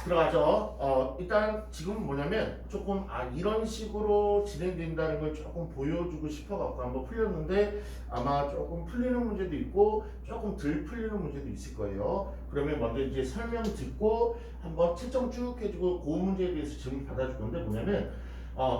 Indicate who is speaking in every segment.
Speaker 1: 들어가죠. 일단 지금 뭐냐면 조금 이런 식으로 진행된다는 걸 조금 보여주고 싶어갖고 한번 풀렸는데 아마 조금 풀리는 문제도 있고 조금 덜 풀리는 문제도 있을 거예요. 그러면 먼저 이제 설명 듣고 한번 채점 쭉 해주고 그 문제에 대해서 질문 받아줄 건데 뭐냐면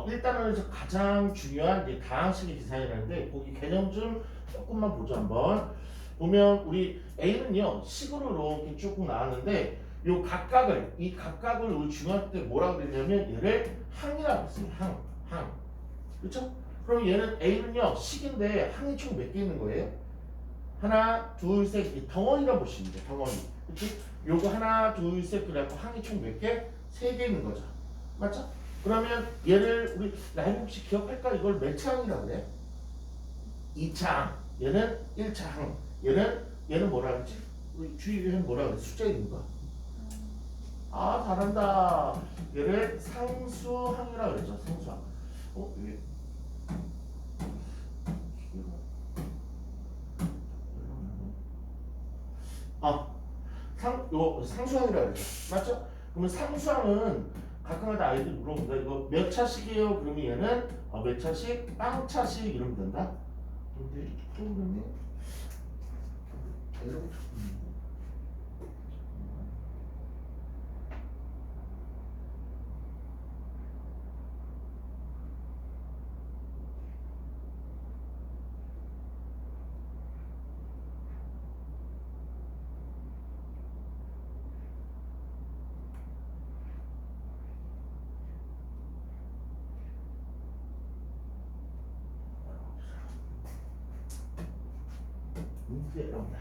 Speaker 1: 일단은 가장 중요한 이제 다항식의 계산이라는데 거기 개념 좀 조금만 보죠 한번. 보면 우리 A는요 식으로 이렇게 조금 나왔는데 요 각각을 이 각각을 우리 중요할 때 뭐라 그랬냐면 얘를 항이라고 했어요. 항. 그렇죠? 그럼 얘는 A는요 식인데 항이 총 몇 개 있는 거예요? 하나, 둘, 셋 덩어리라 보시면 돼요. 덩어리. 그렇지? 요거 하나, 둘, 셋 그래갖고 항이 총 몇 개? 세 개 있는 거죠. 맞죠? 그러면 얘를 우리 라이브 혹시 기억할까? 이걸 몇 차 항이라고 그래? 2차 항. 얘는 1차 항. 얘는 뭐라 그랬지? 우리 주의는 뭐라 그래? 숫자 있는 거. 잘한다. 얘를 상수항이라고 그러죠. 상수항. 이게 상수항이라고 그러죠. 맞죠? 그러면 상수항은 가끔가다 아이들 물어본다. 이거 몇 차씩이에요? 그러면 얘는 몇 차씩? 빵차씩 이러면 된다. 근데 프로그램이 이런 문제 나온다.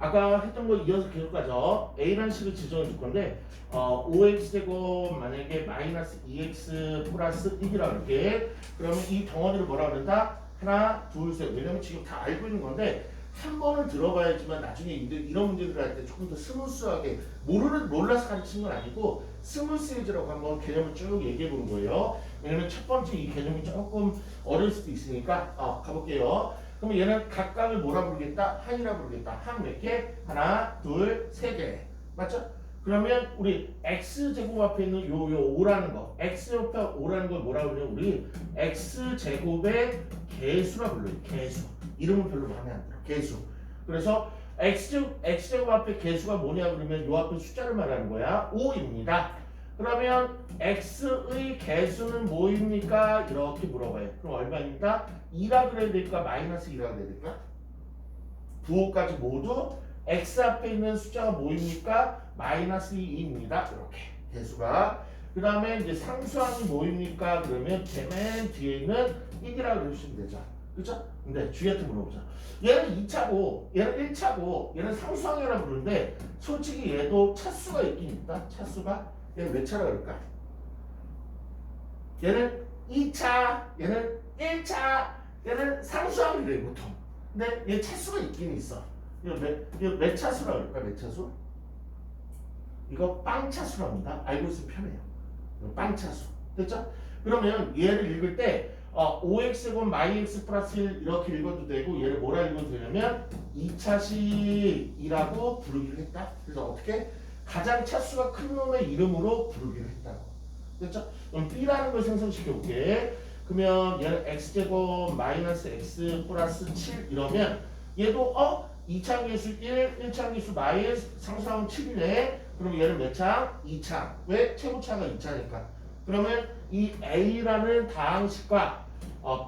Speaker 1: 아까 했던 거 이어서 계속 가죠. A라는 식을 지정해 줄 건데 5x제곱 만약에 마이너스 2x 플러스 1이라고 할게. 그러면 이 덩어리를 뭐라 그런다? 하나, 둘, 셋. 왜냐면 지금 다 알고 있는 건데 한 번은 들어봐야지만 나중에 이런 문제들 할 때 조금 더 스무스하게 몰라서 가르치는 건 아니고 스무스해지라고 한번 개념을 쭉 얘기해 보는 거예요. 왜냐면 첫 번째 이 개념이 조금 어려울 수도 있으니까 가볼게요. 그러면 얘는 각각을 뭐라 부르겠다? 항이라 부르겠다. 항 몇 개? 하나, 둘, 세 개. 맞죠? 그러면 우리 x제곱 앞에 있는 요 5라는 거 x 옆에 5라는 걸 뭐라 그러냐? 우리 x제곱의 개수라 불러요. 개수. 이름은 별로 마음에 안 들어. 개수. 그래서 x제곱 앞에 개수가 뭐냐 그러면 요 앞에 숫자를 말하는 거야. 5입니다. 그러면 x의 개수는 뭐입니까? 이렇게 물어봐요. 그럼 얼마입니까? 2라 그래야 될까? 마이너스 2라 그래야 될까? 부호까지 모두 x 앞에 있는 숫자가 뭐입니까? 마이너스 2입니다. 이렇게 개수가. 그 다음에 이제 상수항이 뭐입니까? 그러면 맨 뒤에 있는 1이라고 해주시면 되죠. 그렇죠? 근데 주희한테 물어보자. 얘는 2차고 얘는 1차고 얘는 상수항이라고 부르는데 솔직히 얘도 차수가 있긴 있다. 차수가. 얘는 몇 차라 그럴까? 얘는 2차, 얘는 1차, 얘는 상수항이래 보통. 근데 얘 차수가 있긴 있어. 이거 몇 차수라 그럴까? 몇 차수? 이거 빵차수랍니다. 알고 있으면 편해요. 이거 빵차수. 됐죠? 그러면 얘를 읽을 때 5x곱 마이x 플러스 1 이렇게 읽어도 되고 얘를 뭐라 읽어도 되냐면 2차식이라고 부르기로 했다. 그래서 어떻게? 가장 차수가 큰 놈의 이름으로 부르기로 했다고. 됐죠? 그럼 B라는 걸 생성시켜 볼게. 그러면 얘는 x제곱 마이너스 x 플러스 7 이러면 얘도 2차항계수 1, 1차항계수 마이너스 상수항은 7이네. 그럼 얘는 몇 차? 2차. 왜? 최고차가 2차니까. 그러면 이 A라는 다항식과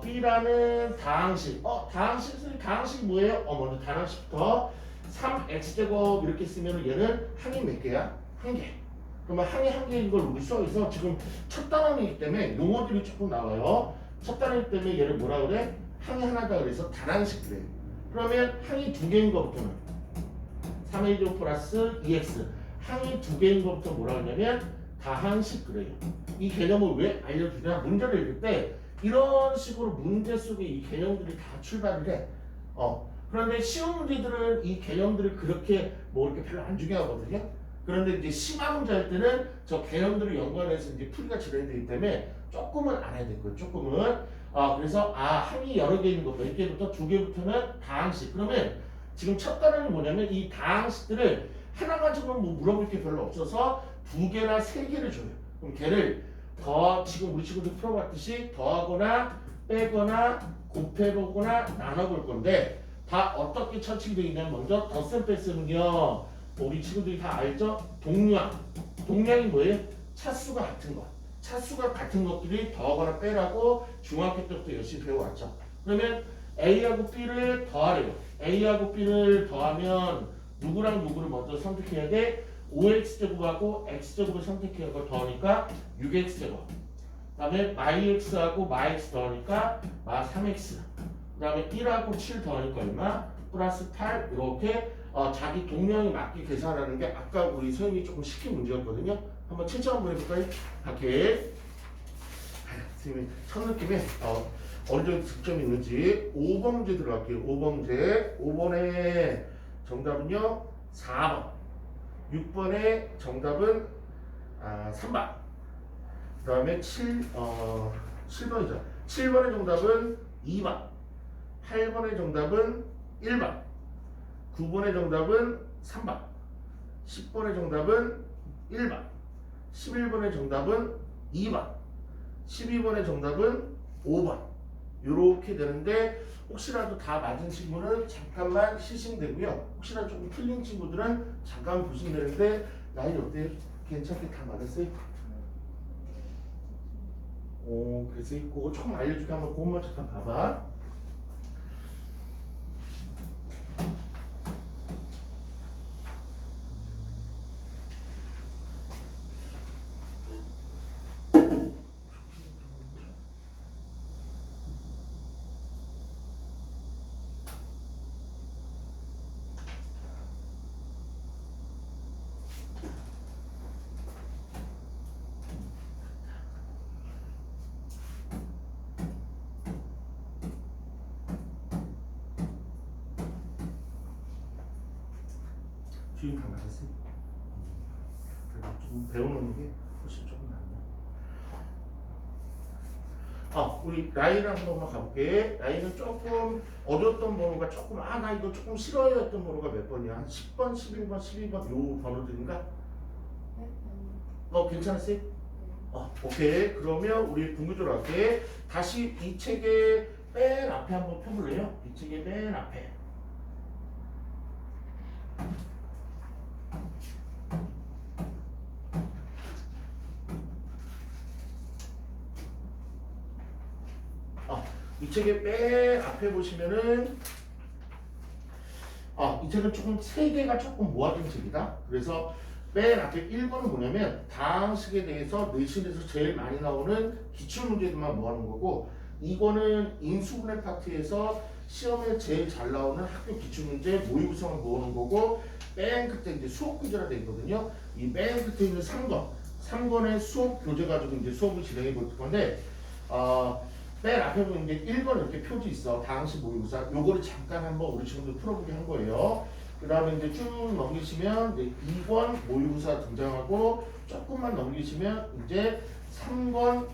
Speaker 1: B라는 다항식. 다항식이 뭐예요? 먼저 다항식부터 3x제곱 이렇게 쓰면 얘는 항이 몇 개야? 한 개. 그러면 항이 한 개인 걸 우리 수학에서 지금 첫 단원이기 때문에 용어들이 조금 나와요. 첫 단원이기 때문에 얘를 뭐라 그래? 항이 하나다 그래서 단항식 그래. 그러면 항이 두 개인 것부터는 3a 플러스 2x 항이 두 개인 것부터 뭐라 하냐면 다항식 그래요. 이 개념을 왜 알려주냐? 문제를 읽을 때 이런 식으로 문제 속에 이 개념들이 다 출발을 해. 그런데 쉬운 문제들은 이 개념들을 그렇게 이렇게 별로 안 중요하거든요. 그런데 이제 심화 문제 할 때는 저 개념들을 연관해서 이제 풀이가 진행되기 때문에 조금은 알아야 될 거예요. 조금은. 그래서 항이 여러 개 있는 거 몇 개부터 두 개부터는 다항식. 그러면 지금 첫 단원이 뭐냐면 이 다항식들을 하나 가지고는 뭐 물어볼 게 별로 없어서 두 개나 세 개를 줘요. 그럼 걔를 지금 우리 친구들 풀어봤듯이 더하거나 빼거나 곱해보거나 나눠볼 건데 다 어떻게 처치되어 있냐면 먼저 덧셈 뺄셈은요 우리 친구들이 다 알죠? 동량이 뭐예요? 차수가 같은 거. 차수가 같은 것들이 더하거나 빼라고 중학교 때부터 열심히 배워왔죠. 그러면 A하고 B를 더하래요. A하고 B를 더하면 누구랑 누구를 먼저 선택해야 돼? 5x제곱하고 x제곱을 선택해서 더하니까 6x제곱. 그 다음에 마이x하고 마x 더하니까 마 3x. 그 다음에 1하고 7 더하니까 얼마? 플러스 8. 이렇게 자기 동량에 맞게 계산하는 게 아까 우리 선생님이 조금 시킨 문제였거든요. 한번 채점 한번 해볼까요? 이렇게 선생님이 첫 느낌에 어느 정도 득점이 있는지 5번 문제 들어갈게요. 5번 문제. 5번의 정답은요 4번. 6번의 정답은 3번. 그 다음에 7번이죠. 7번의 정답은 2번. 8번의 정답은 1번. 9번의 정답은 3번. 10번의 정답은 1번. 11번의 정답은 2번. 12번의 정답은 5번. 이렇게 되는데 혹시라도 다 맞은 친구는 잠깐만 쉬시면 되고요. 혹시나 조금 틀린 친구들은 잠깐 보시면 되는데 나이 어때요? 괜찮게 다 맞았어요? 그래서 그거 조금 알려줄게. 한번 그것만 잠깐 봐봐. 주인 다 맞았어요? 좀 배워놓는 게 훨씬 조금 낫네. 우리 라인 한 번만 가볼게. 라인은 조금 어려웠던 번호가 조금 나 이거 조금 싫어요 했던 번호가 몇 번이야? 한 10번, 11번, 12번 요 번호들인가? 괜찮았어요? 오케이. 그러면 우리 분교조로 할게. 다시 이 책의 맨 앞에 한번 펴볼래요? 이 책의 맨 앞에. 이 책의 맨 앞에 보시면은 이 책은 조금 세 개가 조금 모아진 책이다. 그래서 맨 앞에 1번은 뭐냐면 다항식에 대해서 내신에서 제일 많이 나오는 기출문제들만 모아놓은 거고 2번은 인수분해 파트에서 시험에 제일 잘 나오는 학교 기출문제 모의구성을 모아놓은 거고 맨 끝에 이제 수업 교재가 되어 있거든요. 이 맨 끝에 있는 3권의 수업 교재 가지고 이제 수업을 진행해 볼 건데 맨 앞에 보면 이제 1번 이렇게 표지 있어. 다항식 모의고사. 요거를 잠깐 한번 우리 친구들 풀어보게 한 거예요. 그 다음에 이제 쭉 넘기시면 이제 2번 모의고사 등장하고 조금만 넘기시면 이제 3번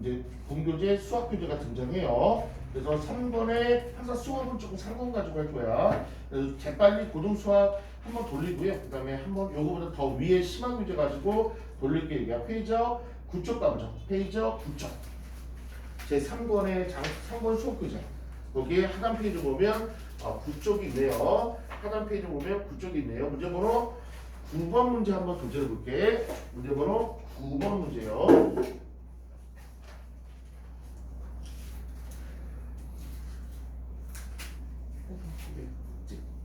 Speaker 1: 이제 본교재 수학교재가 등장해요. 그래서 3번에 항상 수업은 조금 상권 가지고 할 거야. 그래서 재빨리 고등수학 한번 돌리고요. 그 다음에 한번 요거보다 더 위에 심한 문제 가지고 돌릴게요. 이게 페이지 9쪽 가보죠. 페이지 9쪽. 제 3권의 3권 수업교재 거기에 하단 페이지 보면 9쪽이 있네요. 하단 페이지 보면 9쪽이 있네요. 문제번호 9번 문제 한번 도전해 볼게. 문제번호 9번 문제요.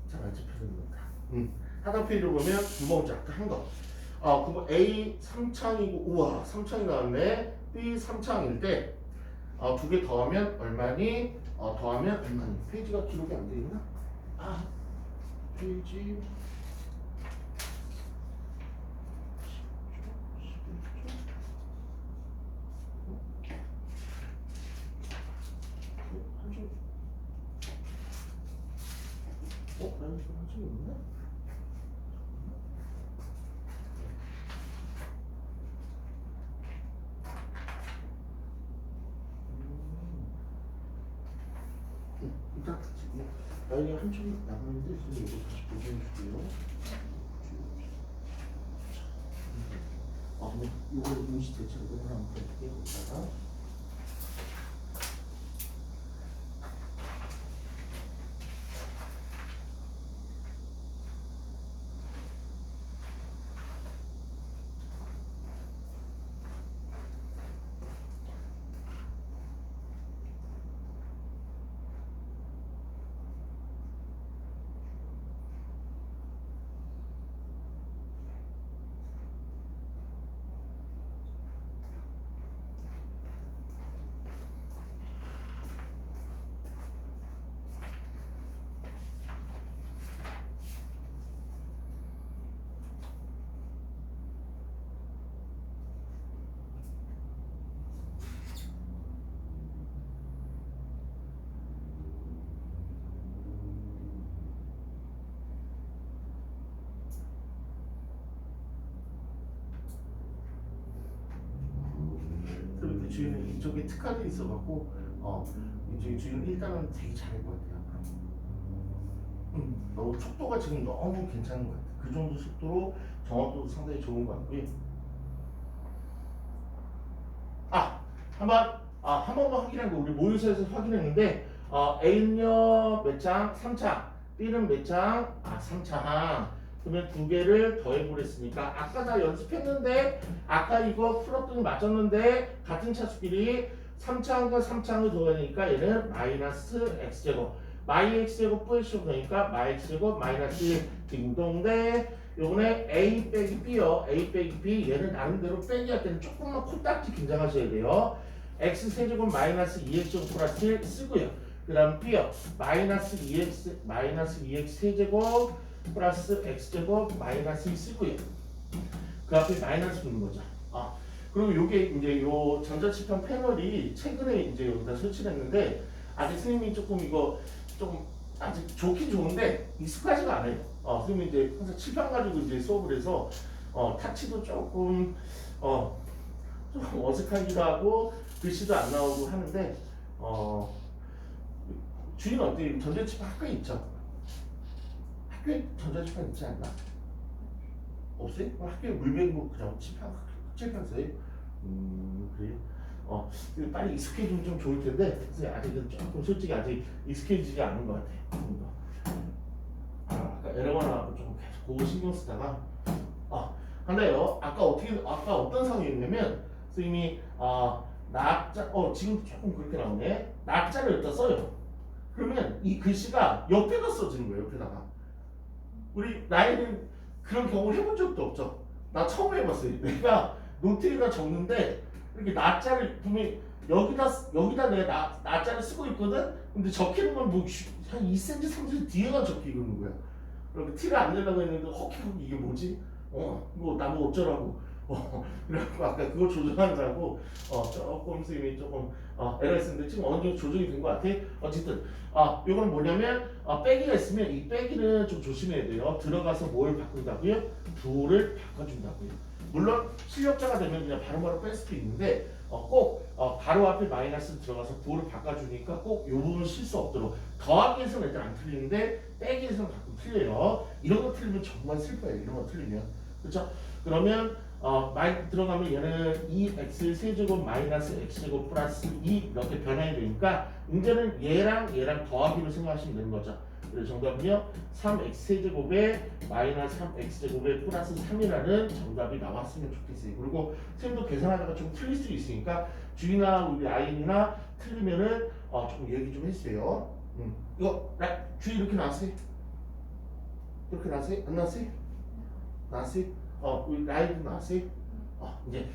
Speaker 1: 잘안 잡혀있는 거다. 하단 페이지 보면 9번 문제 아까 한 거. 9번 A 3창이고 우와 3창이 나왔네. B 3창일 때 두 개 더하면 얼마니? 더하면 얼마니? 페이지가 기록이 안 돼 있나? 페이지 11쪽 한 줄 있나? 일단 여기 한쪽이 남았는데 지금 이거 다시 보존해 줄게요. 근데 이거 임시 대책으로 한번 볼게요. 여기다가. 그리고 주인은 이쪽에 특화돼 있어갖고 이제 주인은 일단은 되게 잘할 것 같아요. 너 속도가 지금 너무 괜찮은 것 같아. 그 정도 속도로 정확도도 상당히 좋은 것 같고요. 한 번만 확인한 거 우리 모의서에서 확인했는데 A는요 몇 장? 3창. B는 몇 장? 3창. 그러면 두 개를 더해보랬으니까 아까 나 연습했는데 아까 이거 풀었더니 맞았는데 같은 차수끼리 3창과 3창을 더하니까 얘는 마이너스 x제곱 마이 x제곱 플러스 그러니까 마이 x제곱 마이너스 1 딩동대 요번에 a 빼기 b요. a 빼기 b 얘는 나름대로 빼기 할 때는 조금만 코딱지 긴장하셔야 돼요. x 세제곱 마이너스 2x제곱 플러스 1 쓰고요. 그 다음 b요. 마이너스 2x 세제곱 플러스 x제곱 마이너스 2 쓰고요. 그 앞에 마이너스 붙는 거죠. 그리고 요게 이제 요 전자칠판 패널이 최근에 이제 여기다 설치를 했는데 아직 선생님이 조금 이거 좀 아직 좋긴 좋은데 익숙하지가 않아요. 선생님이 이제 항상 칠판 가지고 이제 수업을 해서 타치도 조금 좀 어색하기도 하고 글씨도 안 나오고 하는데 주인 어때요? 전자칠판 학교에 있죠? 학교에 전자칠판 있지 않나? 없어요? 학교에 물병고 그냥 칠판 써요? 그래요? 빨리 익숙해지면 좀 좋을 텐데 아직은 조금 솔직히 아직 익숙해지지 않은 것 같아요. 아까 에러가 나와서 좀 계속 그거 신경 쓰다가 근데요 아까 어떤 상황이었냐면 선생님이 낙자 지금 조금 그렇게 나오네. 낙자를 여기다 써요. 그러면 이 글씨가 옆에다 써지는 거예요. 옆에다가 우리 나이는 그런 경험을 해본 적도 없죠. 나 처음 해봤어요. 내가 노트에다 적는데 이렇게 나자를 분명히 여기다 내가 나자를 쓰고 있거든. 근데 적히는 건 뭐 한 2cm, 3cm 뒤에가 적히고 있는 거야. 그렇게 티를 안 내려고 했는데 허키허키 이게 뭐지? 이거 나뭐 어쩌라고. 그래갖고 아까 그거 조정하느라고 조금 선생님이 조금 에러 했었는데 지금 어느 정도 조정이 된 것 같아. 어쨌든 이건 뭐냐면 빼기가 있으면 이 빼기는 좀 조심해야 돼요. 들어가서 뭘 바꾼다고요? 부호를 바꿔준다고요. 물론 실력자가 되면 그냥 바로바로 뺄 수도 있는데 꼭 가로 앞에 마이너스 들어가서 부호를 바꿔주니까 꼭 이 부분 실수 없도록 더하기에서는 일단 안 틀리는데 빼기에서는 가끔 틀려요. 이런 거 틀리면 정말 슬퍼요. 이런 거 틀리면 그렇죠? 그러면 들어가면 얘는 2x 세제곱 마이너스 x제곱 플러스 2 이렇게 변화해 되니까 이제는 얘랑 더하기로 생각하시면 되는 거죠. 그래서 정답은요 3x 세제곱에 마이너스 3x제곱에 플러스 3이라는 정답이 나왔으면 좋겠어요. 그리고 선생님도 계산하다가 좀 틀릴 수 있으니까 주인이나 우리 아이나 틀리면은 조금 얘기 좀 해주세요. 이거 주인 이렇게 나왔어요? 이렇게 나왔어요? 안 나왔어요? 나왔어요? 우리 라이브 나왔어요? 이제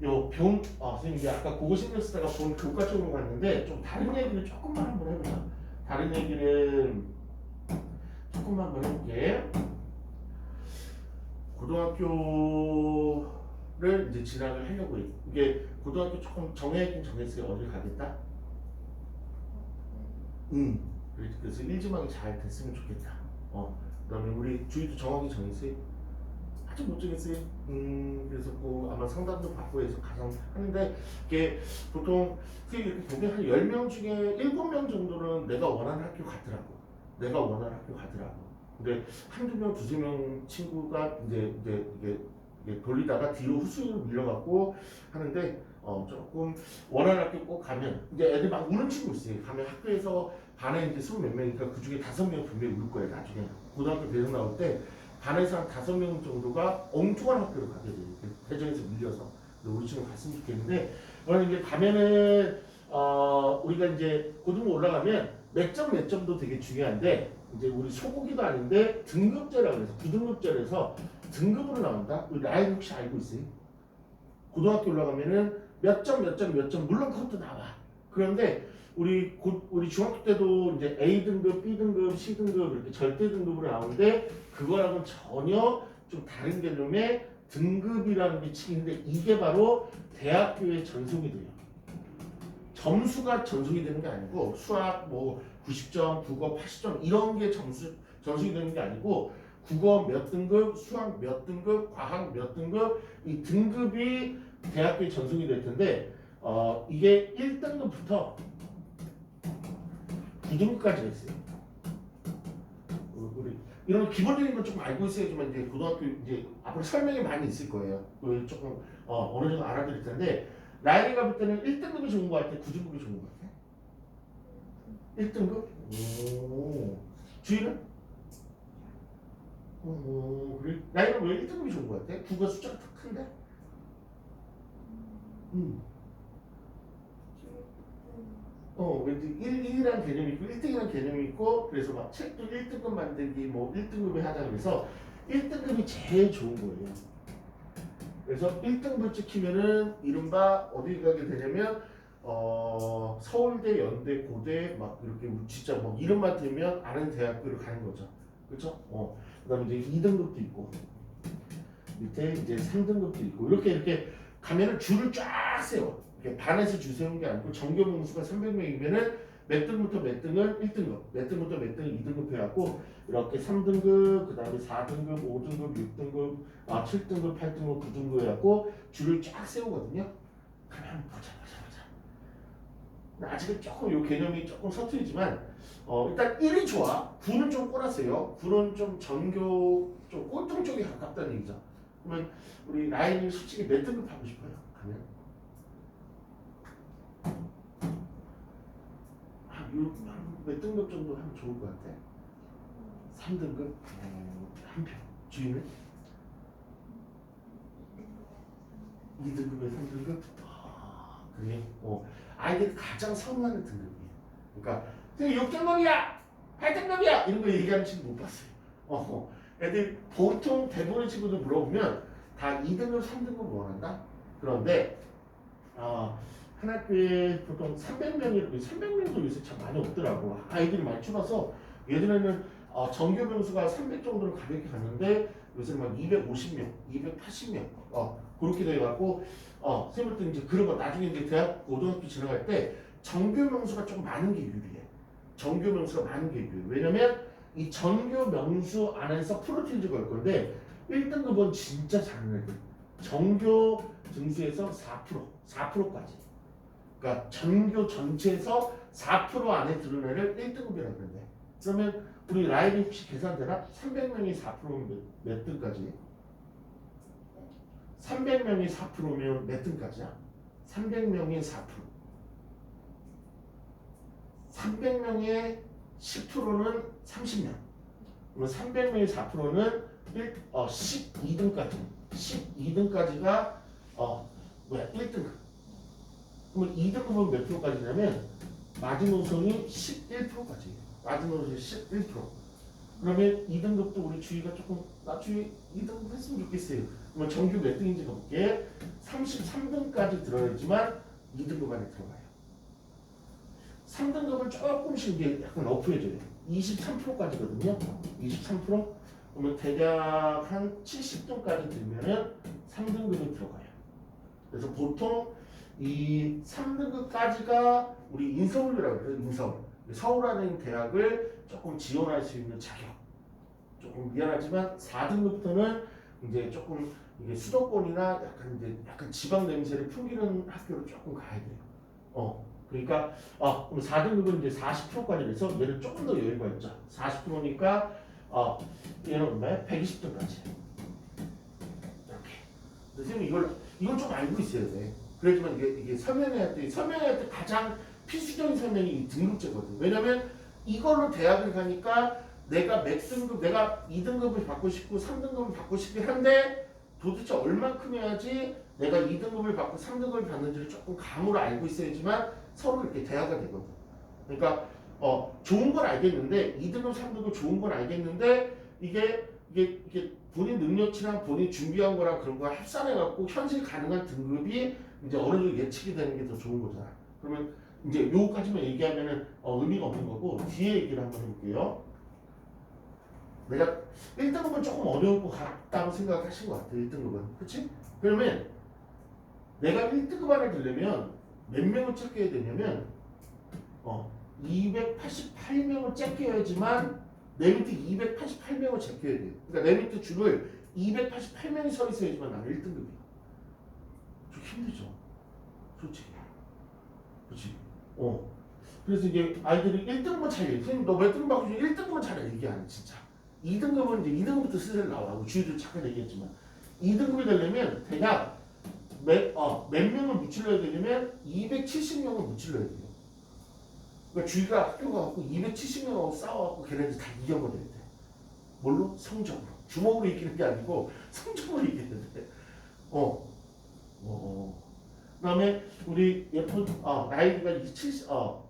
Speaker 1: 선생님 이제 아까 그거 신경 쓰다가 본 교과적으로 갔는데 좀 다른 얘기를 조금만 한번 해보자. 다른 얘기를 조금만 한번 해볼게. 고등학교를 이제 진학을 하려고 해. 이게 고등학교 조금 정해야긴 정했어요. 어딜 가겠다? 그래서 1지망이 잘 됐으면 좋겠다. 그다음에 우리 주희도 정하기 정했어요? 아주 못주겠어요. 그래서 뭐 아마 상담도 받고 해서 가장 하는데 이게 보통 이렇게 보면 한 10명 중에 7명 정도는 내가 원하는 학교 가더라고. 내가 원하는 학교 가더라고. 근데 한두 명, 두세 명 친구가 이제 이게 돌리다가 뒤로 후순위로 밀려갖고 하는데 조금 원하는 학교 꼭 가면 이제 애들 막 우는 친구 있어요. 가면 학교에서 반에 이제 20몇 명이니까 그 중에 5명 분명히 울 거예요. 나중에 고등학교 대학 나올 때 반에서 한 5명 정도가 엉뚱한 학교를 가게 돼요. 대전에서 밀려서. 우리 친구 갔으면 좋겠는데 그러면 이제 가면은 우리가 이제 고등부 올라가면 몇 점도 되게 중요한데 이제 우리 소고기도 아닌데 등급제라고 해서 9등급제라서 등급으로 나온다. 우리 라인 혹시 알고 있어요? 고등학교 올라가면은 몇 점 물론 그것도 나와. 그런데 우리 중학교 때도 이제 A 등급, B 등급, C 등급 이렇게 절대 등급으로 나오는데 그거랑은 전혀 좀 다른 개념의 등급이라는 게 치는데 이게 바로 대학교의 전송이 돼요. 점수가 전송이 되는 게 아니고 수학 뭐 90점, 국어 80점 이런 게 전송이 되는 게 아니고 국어 몇 등급, 수학 몇 등급, 과학 몇 등급 이 등급이 대학교에 전송이 될 텐데 이게 1등급부터 9등급까지 있어요. 우리 이런 기본적인 건 조금 알고 있어야지만 이제 고등학교 이제 앞으로 설명이 많이 있을 거예요. 조금 어느 정도 알아드릴 텐데 라인이가 볼 때는 1등급이 좋은 거 같아, 9등급이 좋은 거 같아. 1등급? 오. 주희는? 그래? 라인은 왜 1등급이 좋은 거 같아? 국어 숫자가 더 큰데? 왠지 1이라는 개념이 있고 1등이라는 개념이 있고 그래서 막 책도 1등급 만들기 뭐 1등급에 하자 그래서 1등급이 제일 좋은 거예요. 그래서 1등급 찍히면은 이른바 어디 가게 되냐면 서울대, 연대, 고대 막 이렇게 진짜 뭐 이름만 들면 아는 대학교를 가는 거죠. 그렇죠? 그다음에 이제 2등급도 있고 밑에 이제 3등급도 있고 이렇게 가면은 줄을 쫙 세워. 이렇게 반에서 줄 세우는 게 아니고 전교 명수가 300명이면은 몇 등부터 몇 등은 1등급, 몇 등부터 몇 등은 2등급 해갖고 이렇게 3등급, 그 다음에 4등급, 5등급, 6등급, 7등급, 8등급, 9등급 해갖고 줄을 쫙 세우거든요. 가면 보자. 아직은 조금 이 개념이 조금 서툴지만 일단 1이 좋아. 9는 좀 꼬라세요. 9는 좀 전교 좀 꼴등 쪽에 가깝다는 얘기죠. 그러면 우리 라인이 솔직히 몇 등급 하고 싶어요? 가면 몇 등급 정도 하면 좋을 것 같아? 3등급? 한 표. 주인은? 2등급에 3등급? 그래? 아이들이 가장 선호하는 등급이에요. 그러니까 6등급이야! 8등급이야! 이런 거 얘기하는 친구 못 봤어요. 애들 보통 대부분의 친구들 물어보면 다 2등급, 3등급 원한다? 그런데 한 학교에 보통 300명도 요새 참 많이 없더라고. 아이들이 많이 줄어서 예전에는 전교 명수가 300 정도로 가볍게 갔는데 요새는 막 250명, 280명 그렇게 돼갖고 선생님들 때 이제 그런 거 나중에 이제 대학 고등학교 지나갈 때 전교 명수가 조금 많은 게 유리해. 전교 명수가 많은 게 유리해. 왜냐면 이 전교 명수 안에서 프로틴즈 걸 건데 1등급은 진짜 잘하는 애들. 전교 등수에서 4%까지. 그러니까 전교 전체에서 4% 안에 들은 애를 1등급이라고 그러는데 그러면 우리 라인이 혹시 계산되나? 300명이 4%면 몇 등까지? 300명이 4%면 몇 등까지야? 300명이 4%. 300명의 10%는 30명. 그러면 300명의 4%는 12등까지. 12등까지가 1등급. 그러면 2등급은 몇 프로까지냐면 마지노선이 11%까지. 마지노선이 11%. 그러면 2등급도 우리 주희가 조금 주희 2등급 했으면 좋겠어요. 그러면 정규 몇 등인지 볼게. 33등까지 들어야지만 2등급 안에 들어가요. 3등급을 조금씩 이제 약간 어프해줘요. 23%까지거든요. 23%? 그러면 대략 한 70등까지 들면은 3등급이 들어가요. 그래서 보통 이 3등급까지가 우리 인서울이라고 해요. 인서울. 서울하는 대학을 조금 지원할 수 있는 자격. 조금 미안하지만 4등급부터는 이제 조금 이게 수도권이나 약간 지방 냄새를 풍기는 학교로 조금 가야 돼요. 그러니까 그럼 4등급은 이제 40%까지 돼서 얘는 조금 더 여유가 있죠. 40%니까 얘는 얼마야? 120등까지. 이렇게. 선생님 이걸 좀 알고 있어야 돼. 그래야지만 이게 설명해야 때 가장 필수적인 설명이 이 등급제거든. 왜냐면 이걸로 대학을 가니까 내가 몇 등급, 내가 2등급을 받고 싶고 3등급을 받고 싶긴 한데 도대체 얼마큼 해야지 내가 2등급을 받고 3등급을 받는지를 조금 감으로 알고 있어야지만 서로 이렇게 대화가 되거든. 그러니까 좋은 건 알겠는데 2등급, 3등급 좋은 건 알겠는데 이게 본인 능력치랑 본인 준비한 거랑 그런 거 합산해 갖고 현실 가능한 등급이 이제 어느 정도 예측이 되는 게 더 좋은 거잖아. 그러면 이제 요거까지만 얘기하면은 의미가 없는 거고 뒤에 얘기를 한번 해볼게요. 내가 1등급은 조금 어려울 것 같다고 생각하신 것 같아요. 1등급은. 그치? 그러면 내가 1등급 안에 들려면 몇 명을 째껴야 되냐면 288명을 째껴야지만 내 밑에 288명을 제껴야 돼요. 그러니까 내 밑에 줄을 288명이 서 있어야지만 나는 1등급이야. 좀 힘들죠? 솔직히. 그치? 그래서 이제 아이들이 1등급은 잘 얘기해. 선생님 너 몇 등급 받고 싶으면 1등급은 잘 얘기 안 해. 진짜. 2등급은 이제 2등급부터 슬슬 나오라고 주희도 잠깐 얘기했지만 2등급이 되려면 대략 몇 명을 무찔러야 되냐면 270명을 무찔러야 돼요. 그러니까 주희가 학교 가고 270명하고 싸워갖고 걔네들 다 이겨버려야 돼. 뭘로? 성적으로. 주먹으로 이기는 게 아니고 성적으로 이기는데. 그다음에 우리 예쁜 나이가 이제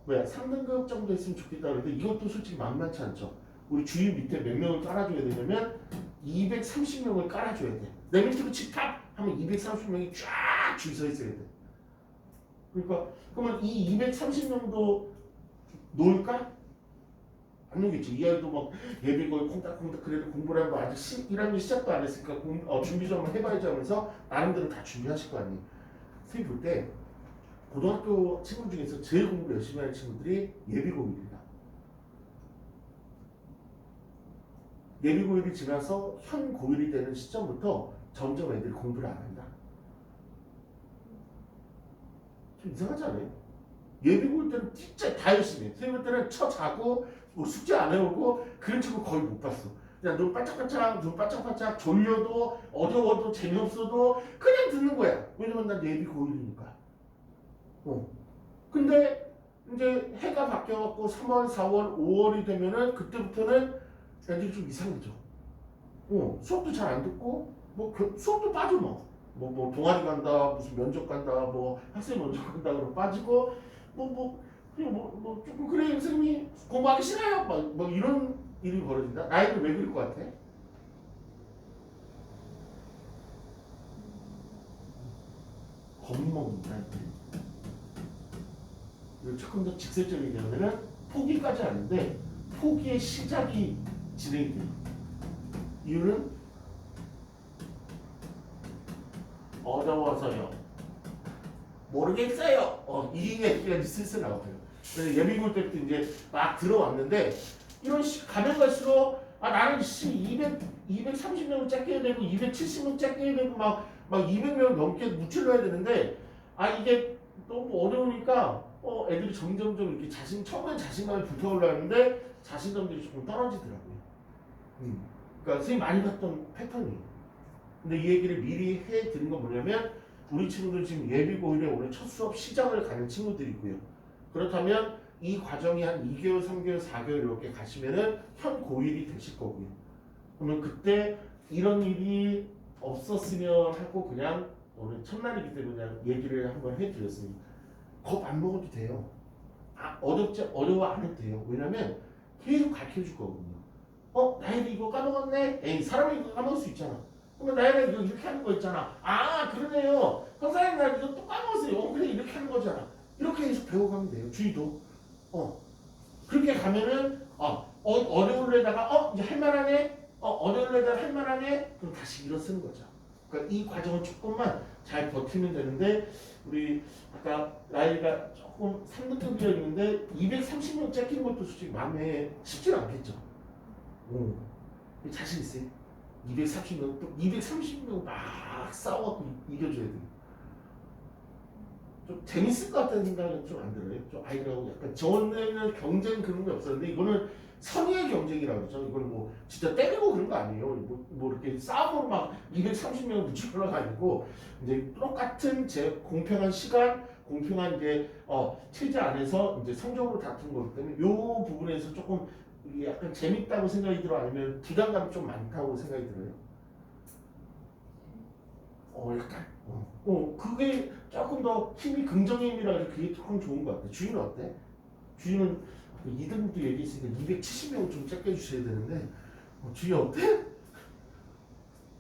Speaker 1: 3등급 정도 했으면 좋겠다 그랬는데 이것도 솔직히 만만치 않죠. 우리 주위 밑에 몇 명을 깔아줘야 되냐면 230명을 깔아줘야 돼. 내 밑으로 집합 하면 230명이 쫙 줄 서 있어야 돼. 그러니까 그러면 이 230명도 놀까? 안 놀겠지. 이 아이도 막 예비고에 콩닥콩닥 그래도 공부를 하면 아직 1학년 시작도 안 했으니까 준비 좀 한번 해봐야지 하면서 나름대로 다 준비하실 거 아니에요. 선생님 볼 때 고등학교 친구 중에서 제일 공부 열심히 하는 친구들이 예비고일이다. 예비고일이 지나서 현 고일이 되는 시점부터 점점 애들이 공부를 안 한다. 좀 이상하지 않아요? 예비고일 때는 진짜 다 열심히 해. 선생님 때는 자고 뭐 숙제 안 해오고 그런 친구 거의 못 봤어. 그냥 눈 반짝반짝 졸려도 어려워도 재미없어도 그냥 듣는 거야. 왜냐면 난 예비고일이니까. 근데 이제 해가 바뀌어갖고 3월, 4월, 5월이 되면은 그때부터는 애들이 좀 이상해져. 수업도 잘 안 듣고 수업도 빠져 뭐 동아리 간다, 무슨 면접 간다, 뭐 학생 면접 간다 그러고 빠지고 조금 그래 선생님이 공부하기 싫어요 뭐 이런 일이 벌어진다. 나이는 왜 그럴 것 같아? 겁먹는다. 이걸 조금 더 직설적인 얘기하면은 포기까지 하는데 포기의 시작이 진행이 돼요. 이유는 어려워서요. 모르겠어요. 이게 얘기가 슬슬 나오고요. 그래서 예비군 때부터 이제 막 들어왔는데 이런 가면 갈수록 나는 230명을 째껴야 되고 270명 째껴야 되고 막 200명 넘게 무찔러야 되는데 이게 너무 어려우니까 애들이 점점점 이렇게 처음엔 자신감이 불타올랐는데 자신감들이 조금 떨어지더라고요. 그러니까 선생님 많이 봤던 패턴이에요. 근데 이 얘기를 미리 해드린 건 뭐냐면 우리 친구들 지금 예비고일에 올해 첫 수업 시작을 가는 친구들이고요. 그렇다면 이 과정이 한 2개월, 3개월, 4개월 이렇게 가시면은 현 고1이 되실 거고요. 그러면 그때 이런 일이 없었으면 하고 그냥 오늘 첫날이기 때문에 그냥 얘기를 한번 해드렸습니다. 겁 안 먹어도 돼요. 어려워 안 해도 돼요. 왜냐면 계속 가르쳐줄 거거든요. 나혜도 이거 까먹었네? 에이, 사람이 이거 까먹을 수 있잖아. 그러면 나혜가 이거 이렇게 하는 거 있잖아. 그러네요. 선생님 나 이거 또 까먹었어요. 그래 이렇게 하는 거잖아. 이렇게 해서 배워가면 돼요. 주의도. 그렇게 가면은 어려울래다가 이제 할만하네. 어려울래다가 할만하네. 그럼 다시 일어서는 거죠. 그러니까 이 과정을 조금만 잘 버티면 되는데 우리 아까 나이가 조금 3등급이었는데 230명 째끼는 것도 솔직히 마음에 쉽지 않겠죠. 자신 있어요? 230명 또 230명 막 싸워갖고 이겨줘야 돼. 좀 재밌을 것 같다는 생각은 좀 안 들어요. 좀 아이들하고 약간 저는 경쟁 그런 게 없었는데 이거는 선의의 경쟁이라고 그러죠. 이건 뭐 진짜 때리고 그런 거 아니에요. 뭐 이렇게 싸움으로 막 230명을 붙이는 거 아니고 이제 똑같은 제 공평한 시간, 공평한 이제 체제 안에서 이제 성적으로 다툰 거기 때문에 요 부분에서 조금 이게 약간 재밌다고 생각이 들어 아니면 부담감이 좀 많다고 생각이 들어요. 약간 그게 조금 더 힘이 긍정의 힘이라 해서 그게 조금 좋은 것 같아. 주인은 어때? 주인은 2등급도 얘기했으니까 270명 좀 적게 주셔야 되는데 주인 어때?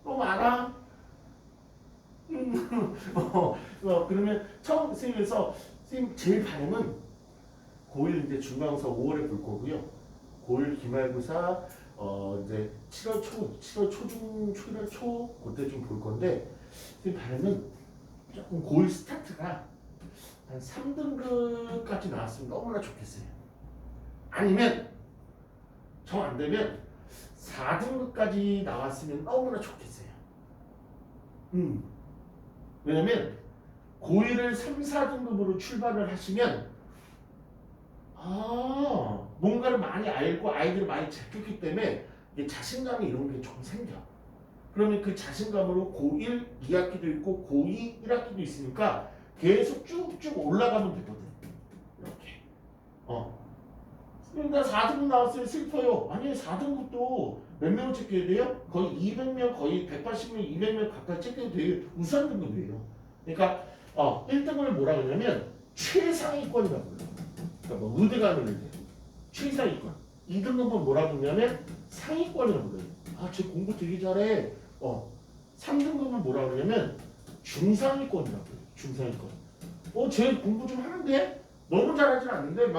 Speaker 1: 너무 많아? 그러면 처음 선생님에서 선생님 제일 반응은 고1 이제 중간고사 5월에 볼 거고요. 고1 기말고사 이제 7월 초중 7월 초 그때 좀 볼 건데 선생님 반응은 조금 고1 스타트가 한 3등급까지 나왔으면 너무나 좋겠어요. 아니면 정 안 되면 4등급까지 나왔으면 너무나 좋겠어요. 왜냐면 고1을 3, 4등급으로 출발을 하시면 뭔가를 많이 알고 아이들을 많이 제꼈기 때문에 이게 자신감이 이런 게 조금 생겨. 그러면 그 자신감으로 고1 2학기도 있고 고2 1학기도 있으니까 계속 쭉쭉 올라가면 되거든. 이렇게. 나 4등급 나왔어요. 슬퍼요. 아니 4등급도 몇 명을 찍혀야 돼요? 거의 200명, 거의 180명, 200명 가까이 찍혀도 되게 우수한 등급이에요. 그러니까 1등을 뭐라 그러냐면 최상위권이라고 불러요. 그러니까 뭐 의대가는 의대. 최상위권. 2등급은 뭐라 그러냐면 상위권이라고 불러요. 쟤 공부 되게 잘해. 3등급은 뭐라 그러냐면 중상위권이라고 해요. 중상위권. 쟤 공부 좀 하는데? 너무 잘하진 않는데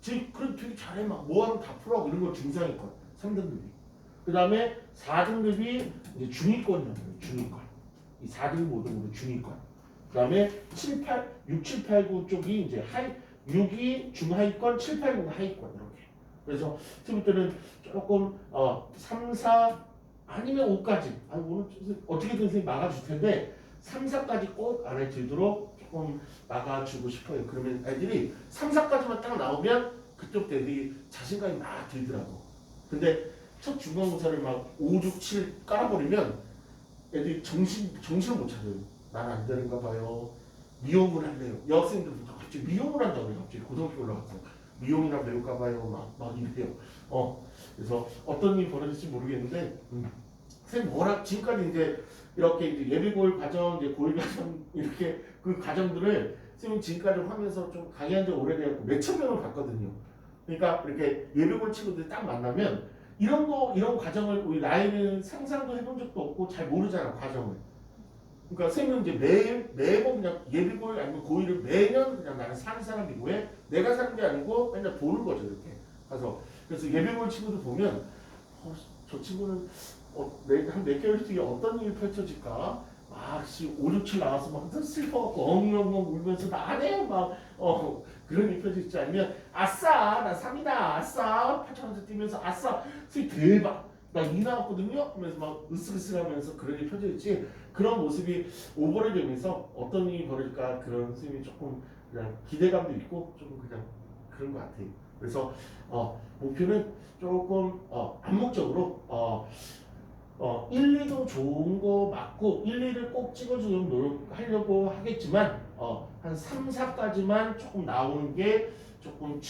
Speaker 1: 쟤 그래도 되게 잘해. 뭐하면 다 풀어. 이런 거 중상위권. 3등급이. 그 다음에 4등급이 이제 중위권이라고 해요. 중위권. 이 4등급, 5등급은 중위권. 그 다음에 6, 7, 8, 9 쪽이 이제 6이 중하위권, 7, 8, 9가 하위권. 이렇게. 그래서 지금부터는 조금 3, 4 아니면 5까지 오늘 어떻게든 선생님 막아줄 텐데 3, 4까지 꼭 안에 들도록 조금 막아주고 싶어요. 그러면 애들이 3, 4까지만 딱 나오면 그때부터 애들이 자신감이 막 들더라고. 근데 첫 중간고사를 막 5, 6, 7 깔아버리면 애들이 정신을 못 차려요. 난 안 되는가 봐요. 미용을 할래요. 여학생들도 갑자기 미용을 한다고 해요. 갑자기 고등학교 올라가서 미용이나 배울까 봐요. 막 이래요. 그래서 어떤 일이 벌어질지 모르겠는데 선생님 워낙 지금까지 이제 이렇게 이제 예비고일 과정, 이제 고일 과정 이렇게 그 과정들을 선생님 지금까지 하면서 좀 강의한 지 오래돼갖고 몇천 명을 봤거든요. 그러니까 이렇게 예비고일 친구들이 딱 만나면 이런 과정을 우리 나이는 상상도 해본 적도 없고 잘 모르잖아 과정을. 그러니까 선생님은 이제 매번 그냥 예비고일 아니면 고일을 매년 그냥 나는 사는 사람이고 왜 내가 사는 게 아니고 맨날 보는 거죠 이렇게 가서. 그래서 예비고일 친구들 보면 저 친구는 한4 개월 뒤에 어떤 일이 펼쳐질까? 5, 6, 7 나와서 막 슬퍼갖고 엉엉엉 울면서 나 안 해! 그런 일이 펼쳐질지 아니면 아싸! 나 3이다! 아싸! 8,000원짜리 뛰면서 아싸! 대박! 나 2 나왔거든요? 하면서 막 으쓱으쓱하면서 그런 일이 펼쳐질지 그런 모습이 오버랩 되면서 어떤 일이 벌어질까 그런 선생님이 조금 그냥 기대감도 있고 좀 그냥 그런 것 같아요. 그래서 목표는 조금 암묵적으로 1, 2도 좋은 거 맞고 1, 2를 꼭 찍어주려고 노력하려고 하겠지만 한 3, 4까지만 조금 나오는 게 조금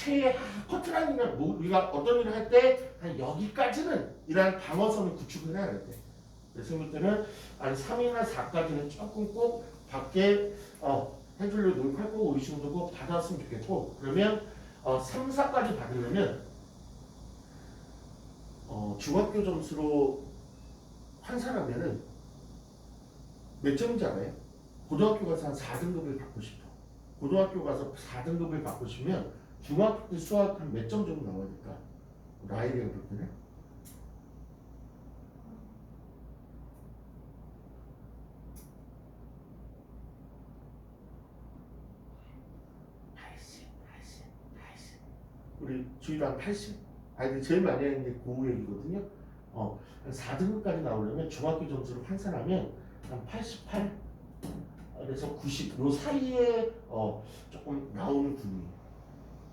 Speaker 1: 커트라인이면 우리가 어떤 일을 할 때 한 여기까지는 이런 방어선을 구축을 해야 될 때. 그래서 그때는 한 3이나 4까지는 조금 꼭 밖에 해주려고 노력할 거고 의심도 꼭 받았으면 좋겠고 그러면 3, 4까지 받으려면 중학교 점수로 환산하면은 몇 점인지 알아요? 고등학교 가서 한 4등급을 받고 싶어. 고등학교 가서 4등급을 받고 싶으면 중학교 때 수학 한 몇 점 정도 나와야 될까? 나이가 그렇게 80. 우리 주위도 한 80. 아이들 제일 많이 하는 게 고 얘기거든요. 한 4등급까지 나오려면 중학교 점수를 환산하면 한 88, 그래서 90, 요 사이에 조금 나오는 군이에요.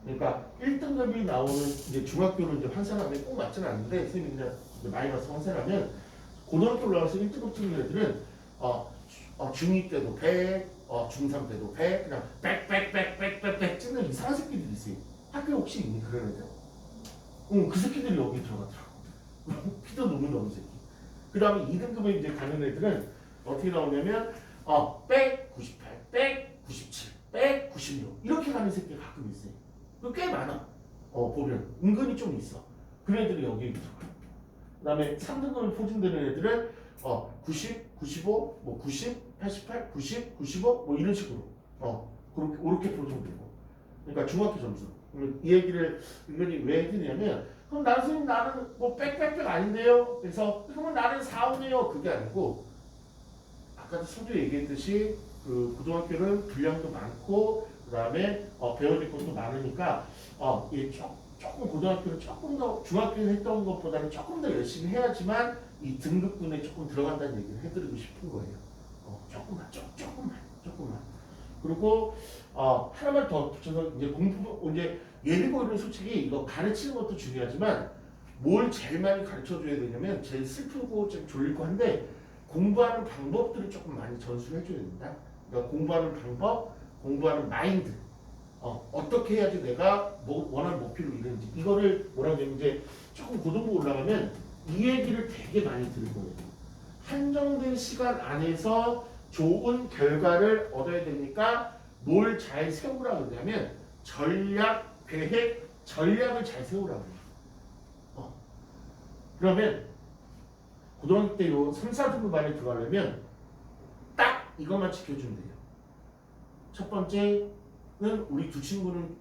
Speaker 1: 그러니까 1등급이 나오는 이제 중학교를 이제 환산하면 꼭 맞지는 않는데 선생님이 이제 마이너스 환산하면 고등학교 올라가서 1등급 찍는 애들은 중2 때도 100, 중3 때도 100, 그냥 100 찍는 이상한 새끼들이 있어요. 학교에 혹시 있니 그런 애들? 그 새끼들이 여기 들어가더라고. 피도 너무 넘는 새끼. 그 다음에 2등급에 이제 가는 애들은 어떻게 나오냐면 198, 197, 196 이렇게 가는 새끼가 가끔 있어요. 그 꽤 많아. 보면 은근히 좀 있어. 그런 애들이 여기에 들어가. 그 다음에 3등급을 포진되는 애들은 90, 95, 뭐 90, 88, 90, 95 뭐 이런 식으로 그렇게 포진되고. 그러니까 중학교 점수. 이 얘기를 은근히 왜 해드리냐면 그럼 나는 뭐 빽빽빽 아닌데요. 그래서 그러면 나는 4, 5네요. 그게 아니고 아까도 서두 얘기했듯이 그 고등학교는 분량도 많고 그다음에 배워야 될 것도 많으니까 조금 고등학교는 조금 더 중학교에 했던 것보다는 조금 더 열심히 해야지만 이 등급군에 조금 들어간다는 얘기를 해드리고 싶은 거예요. 조금만. 그리고 하나만 더 붙여서 이제 공부 이제 예비고는 솔직히 이거 가르치는 것도 중요하지만 뭘 제일 많이 가르쳐줘야 되냐면 제일 슬프고 좀 졸리고 한데 공부하는 방법들을 조금 많이 전수를 해줘야 된다. 그러니까 공부하는 방법, 공부하는 마인드. 어떻게 해야지 내가 원하는 목표를 이루는지 이거를 뭐라고 하냐면 이제 조금 고등부 올라가면 이 얘기를 되게 많이 들을 거예요. 한정된 시간 안에서 좋은 결과를 얻어야 되니까 뭘 잘 세우라고 그러냐면 전략, 계획, 전략을 잘 세우라고 해요. 그러면 고등학교 때 요 3, 4등급 안에 들어가려면 딱 이것만 지켜주면 돼요. 첫 번째는 우리 두 친구는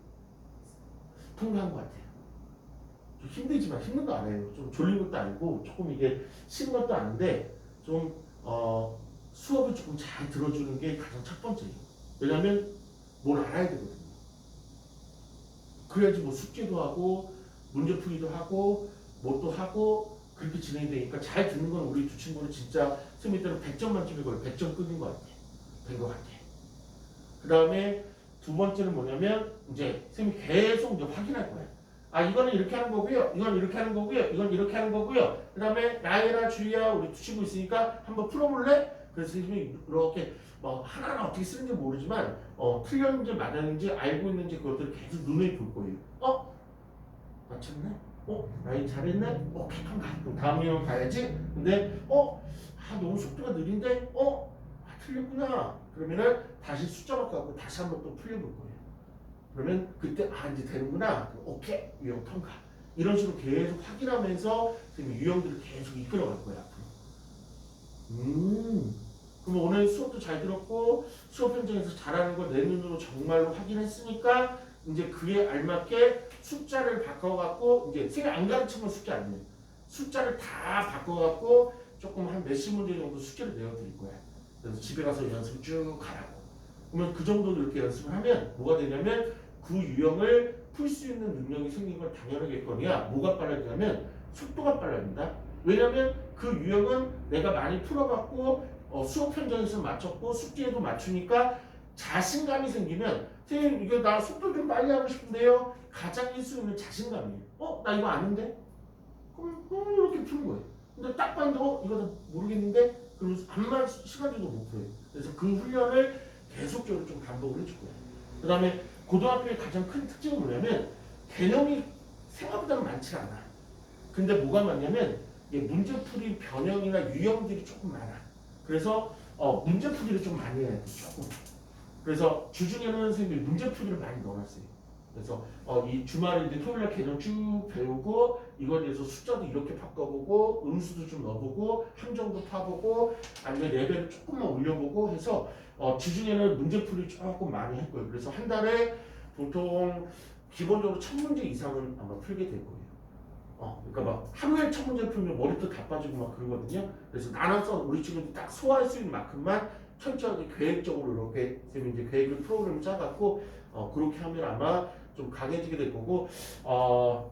Speaker 1: 통과한 것 같아요. 좀 힘들지만 힘든 거 아니에요. 좀 졸린 것도 아니고 조금 이게 싫은 것도 아닌데 좀 수업을 조금 잘 들어주는 게 가장 첫 번째예요. 왜냐하면 뭘 알아야 되거든요. 그래야지 뭐 숙제도 하고 문제풀이도 하고 뭣도 하고 그렇게 진행이 되니까 잘 듣는 건 우리 두 친구는 진짜 선생님 때는 100점 만점에 거의 100점 급인 것 같아요. 된 것 같아요. 그 다음에 두 번째는 뭐냐면 이제 선생님이 계속 이제 확인할 거예요. 이거는 이렇게 하는 거고요. 이건 이렇게 하는 거고요. 이건 이렇게 하는 거고요. 그 다음에 나혜라, 주희야 우리 두 친구 있으니까 한번 풀어볼래? 그래서 선생님이 이렇게 뭐 하나하나 어떻게 쓰는지 모르지만 틀렸는지 맞았는지 알고 있는지 그것들을 계속 눈에 볼 거예요. 맞췄네? 나이 잘했네? 오케이 통과. 그럼 다음 유형 가야지. 근데 너무 속도가 느린데? 틀렸구나. 그러면은 다시 숫자 바꿔갖고 다시 한번 또 풀려볼 거예요. 그러면 그때 이제 되는구나. 오케이 유형 통과. 이런 식으로 계속 확인하면서 유형들을 계속 이끌어갈 거예요 앞으로. 그럼 오늘 수업도 잘 들었고 수업 현장에서 잘하는 거 내 눈으로 정말로 확인했으니까 이제 그에 알맞게 숫자를 바꿔갖고 이제 선생님이 안 가르치면 숫자 아니에요. 숫자를 다 바꿔갖고 조금 한 몇십 문제 정도 숙제를 내어드릴 거야. 그래서 집에 가서 연습 쭉 하라고. 그러면 그 정도로 이렇게 연습을 하면 뭐가 되냐면 그 유형을 풀 수 있는 능력이 생긴 건 당연하겠거니와 뭐가 빨라지냐면 속도가 빨라진다. 왜냐면 그 유형은 내가 많이 풀어갖고 수업 현장에서 맞췄고 숙제에도 맞추니까 자신감이 생기면 선생님 이거 나 속도 좀 빨리 하고 싶은데요. 가장 일수 있는 자신감이에요. 나 이거 아는데? 그럼 이렇게 푸는 거예요. 근데 딱 봤는데 이거 모르겠는데? 그러면서 암만 시간 줘도 못 풀어요. 그래서 그 훈련을 계속적으로 좀 반복을 해줄 거예요. 그 다음에 고등학교의 가장 큰 특징은 뭐냐면 개념이 생각보다는 많지 않아. 근데 뭐가 많냐면 문제풀이 변형이나 유형들이 조금 많아. 그래서 문제풀이를 좀 많이 해야 돼. 조금. 그래서 주중에는 선생님이 문제풀이를 많이 넣어놨어요. 그래서 이 주말에 이제 토요일날 개념 쭉 배우고 이거에 대해서 숫자도 이렇게 바꿔보고 음수도 좀 넣어보고 함정도 파보고 아니면 레벨을 조금만 올려보고 해서 주중에는 문제풀이 조금 많이 할 거예요. 그래서 한 달에 보통 기본적으로 1000문제 이상은 아마 풀게 될 거예요. 그러니까 막 하루에 1000문제 풀면 머리도 다 빠지고 막 그러거든요. 그래서 나눠서 우리 친구들이 딱 소화할 수 있는 만큼만 철저하게 계획적으로 이렇게 이제 계획을 프로그램을 짜갖고 그렇게 하면 아마 좀 강해지게 될 거고 뭐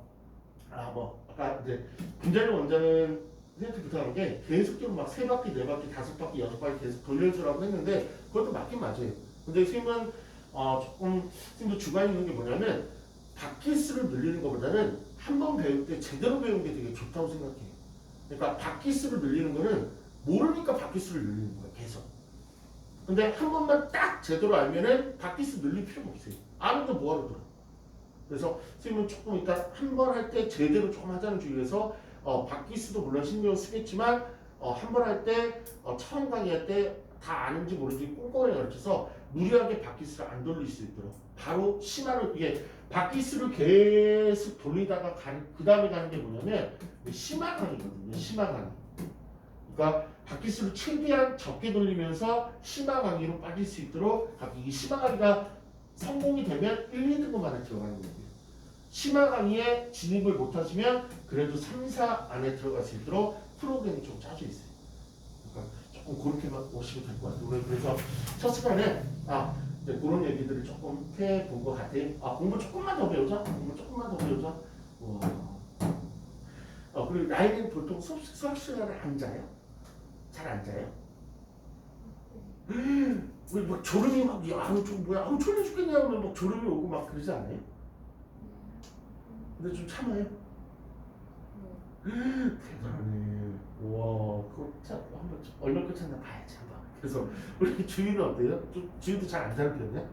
Speaker 1: 아까 이제 김재룡 원장은 선생님한테 부탁한 게 계속적으로 막 3바퀴, 4바퀴, 5바퀴, 6바퀴 계속 돌려주라고 했는데 그것도 맞긴 맞아요. 근데 선생님은 조금 선생님도 주관이 있는 게 뭐냐면 바퀴 수를 늘리는 것보다는 한 번 배울 때 제대로 배우는 게 되게 좋다고 생각해요. 그러니까 바퀴 수를 늘리는 거는 모르니까 바퀴 수를 늘리는 거야 계속. 근데 한 번만 딱 제대로 알면은 바퀴 수 늘릴 필요가 없어요. 아무도 뭐하러 들어. 그래서 선생님은 조금 이따 한 번 할 때 제대로 조금 하자는 주의에서 바퀴 수도 물론 신경 쓰겠지만 한 번 할 때 처음 강의할 때 다 아는지 모르는지 꼼꼼하게 가르쳐서 무리하게 바퀴 수를 안 돌릴 수 있도록 바로 심화를 이게 바퀴 수를 계속 돌리다가 그 다음에 가는 게 뭐냐면 심화 강의거든요. 심화 강의. 그러니까 바퀴 수를 최대한 적게 돌리면서 심화 강의로 빠질 수 있도록 이 심화 강의가 성공이 되면 1, 2등급 안에 들어가는 거예요. 심화 강의에 진입을 못하시면 그래도 3, 4 안에 들어갈 수 있도록 프로그램이 좀 짜져 있어요. 그러니까 조금 그렇게만 오시면 될 것 같아요. 그래서 첫 시간에 이제 그런 얘기들을 조금 해본 것 같아요. 공부 조금만 더 배우자. 공부 조금만 더 배우자. 그리고 나이는 보통 수학 시간에 안 자요? 잘 안 자요? 왜 막 졸음이 막 아우 좀 뭐야 아우 졸려 죽겠냐 하면 막 졸음이 오고 막 그러지 않아요? 근데 좀 참아요? 대단하네. 와 그거 참 한번 얼마 큼 참나 봐야지 한번. 그래서 우리 주희는 어때요? 좀 주희도 잘 안 자는 편이야?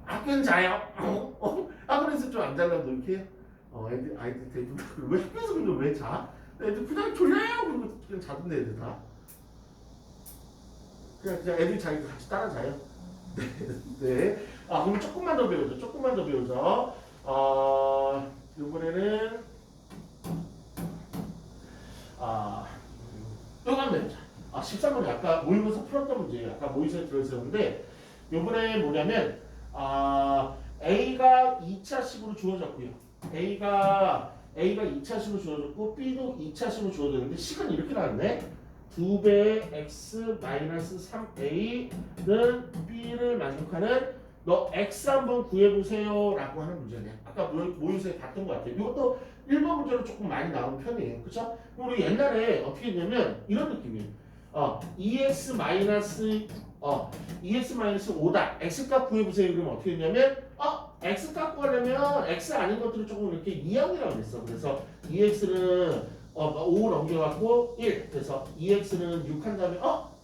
Speaker 1: 학교는 자요. 학원에서 좀 안 자려고 이렇게 아이들 대부분 왜 학교에서 근데 왜 자? 애들 그냥 졸려요. 그리고 그냥 자던데 애들 다. 그냥 애들 자기가 같이 따라 자요. 네. 그럼 조금만 더 배우죠. 조금만 더 배우죠. 이번에는 요거 배우자. 13번이 아까 모의고사 풀었던 문제예요. 아까 모의고사에 들어있었는데 요번에 뭐냐면 A가 2차식으로 주어졌고요. A가 2차식으로 주어졌고 B도 2차식으로 주어졌는데 식은 이렇게 나왔네. 2배의 x 마이너스 3a는 b를 만족하는 너 x 한번 구해보세요 라고 하는 문제네. 아까 모의고사에 봤던 것 같아요. 이것도 1번 문제로 조금 많이 나온 편이에요. 그쵸? 우리 옛날에 어떻게 했냐면 이런 느낌이에요. 2x 마이너스 5다. x값 구해보세요. 그러면 어떻게 했냐면 x값 구하려면 x 아닌 것들을 조금 이렇게 이항이라고 했어. 그래서 2x는 5 넘겨갖고 1. 그래서 2x는 6 한 다음에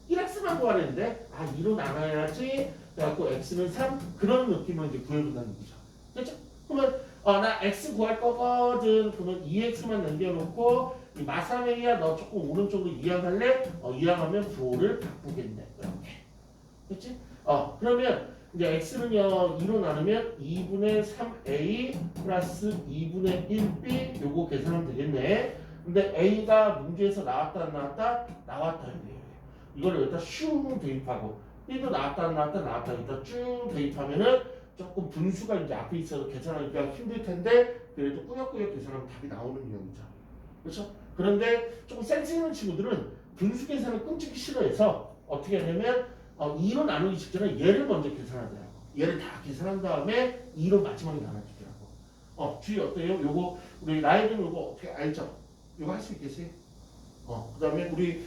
Speaker 1: 1x만 구하려는데 2로 나눠야지. 그래갖고 x는 3. 그런 느낌으로 이제 구해본다는 거죠. 그렇죠? 그러면 나 x 구할 거거든. 그러면 2x만 남겨놓고 이 마삼A야 너 조금 오른쪽으로 이항할래? 이항하면 부호를 바꾸겠네. 이렇게. 그렇지? 그러면 이제 x는요 2로 나누면 2분의 3a 플러스 2분의 1b 요거 계산하면 되겠네. 근데 a가 문제에서 나왔다 안 나왔다? 나왔다 이거예요. 이거를 여기다 슝 대입하고 b도 나왔다 안 나왔다? 나왔다 여기다 쭉 대입하면은 조금 분수가 이제 앞에 있어서 계산하기가 힘들 텐데 그래도 꾸역꾸역 계산하면 답이 나오는 유형이죠. 그렇죠? 그런데 조금 센스 있는 친구들은 분수 계산을 끔찍히 싫어해서 어떻게 하냐면 2로 나누기 직전에 얘를 먼저 계산하더라고. 얘를 다 계산한 다음에 2로 마지막에 나눠주더라고. 주의 어때요? 요거 우리 나이는 요거 어떻게 알죠? 요거 할 수 있겠어요? 그 다음에 우리